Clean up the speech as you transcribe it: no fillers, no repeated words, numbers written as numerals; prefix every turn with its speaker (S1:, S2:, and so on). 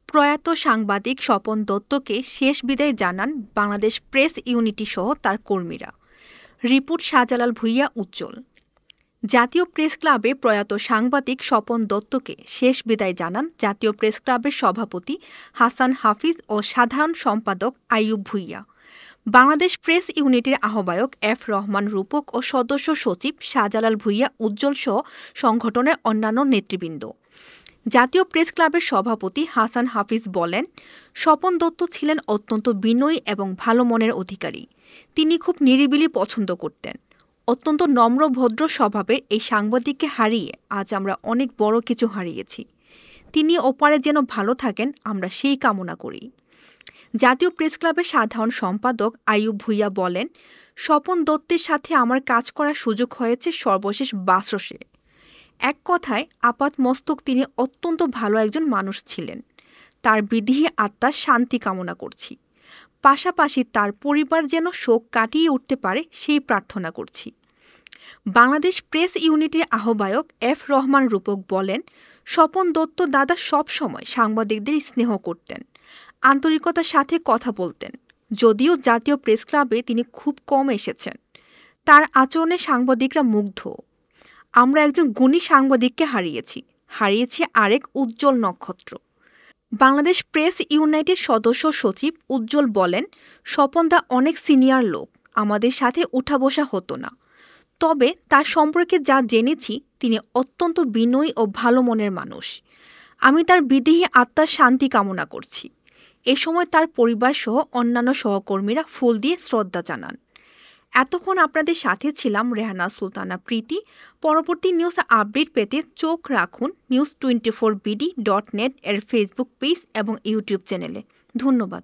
S1: প্রয়াত সাংবাদিক স্বপন দত্তকে শেষ বিদায় জানান বাংলাদেশ প্রেস ইউনিটি সহ তার কর্মীরা। রিপোর্ট শাহজালাল ভূঁইয়া উজ্জ্বল। জাতীয় প্রেস ক্লাবে প্রয়াত সাংবাদিক স্বপন দত্তকে শেষ বিদায় জানান জাতীয় প্রেস ক্লাবের সভাপতি হাসান হাফিজ ও সাধারণ সম্পাদক আইয়ুব ভূঁইয়া, বাংলাদেশ প্রেস ইউনিটির আহ্বায়ক এফ রহমান রূপক ও সদস্য সচিব শাহজালাল ভূঁইয়া উজ্জ্বল সহ সংগঠনের অন্যান্য নেতৃবৃন্দ। জাতীয় প্রেস ক্লাবের সভাপতি হাসান হাফিজ বলেন, স্বপন দত্ত ছিলেন অত্যন্ত বিনয়ী এবং ভালো মনের অধিকারী। তিনি খুব নিরিবিলি পছন্দ করতেন। অত্যন্ত নম্র ভদ্র স্বভাবের এই সাংবাদিককে হারিয়ে আজ আমরা অনেক বড় কিছু হারিয়েছি। তিনি ওপারে যেন ভালো থাকেন, আমরা সেই কামনা করি। জাতীয় প্রেস ক্লাবের সাধারণ সম্পাদক আইয়ুব ভূঁইয়া বলেন, স্বপন দত্তের সাথে আমার কাজ করার সুযোগ হয়েছে সর্বশেষ বাসসে। এক কথায় আপাত মস্তক তিনি অত্যন্ত ভালো একজন মানুষ ছিলেন। তার বিদেহী আত্মার শান্তি কামনা করছি। পাশাপাশি তার পরিবার যেন শোক কাটিয়ে উঠতে পারে সেই প্রার্থনা করছি। বাংলাদেশ প্রেস ইউনিটির আহ্বায়ক এফ রহমান রূপক বলেন, স্বপন দত্ত দাদা সব সময় সাংবাদিকদের স্নেহ করতেন, আন্তরিকতার সাথে কথা বলতেন। যদিও জাতীয় প্রেস ক্লাবে তিনি খুব কম এসেছেন, তার আচরণে সাংবাদিকরা মুগ্ধ। আমরা একজন গুণী সাংবাদিককে হারিয়েছি আরেক উজ্জ্বল নক্ষত্র। বাংলাদেশ প্রেস ইউনাইটেড সদস্য সচিব উজ্জ্বল বলেন, স্বপনদা অনেক সিনিয়র লোক, আমাদের সাথে উঠা বসা হতো না। তবে তার সম্পর্কে যা জেনেছি, তিনি অত্যন্ত বিনয়ী ও ভালো মনের মানুষ। আমি তার বিদেহী আত্মার শান্তি কামনা করছি। এ সময় তার পরিবার সহ অন্যান্য সহকর্মীরা ফুল দিয়ে শ্রদ্ধা জানান। এতক্ষণ আপনাদের সাথে ছিলাম রেহানা সুলতানা প্রীতি। পরবর্তী নিউজ আপডেট পেতে চোখ রাখুন news24bd.net এর ফেসবুক পেজ এবং ইউটিউব চ্যানেলে। ধন্যবাদ।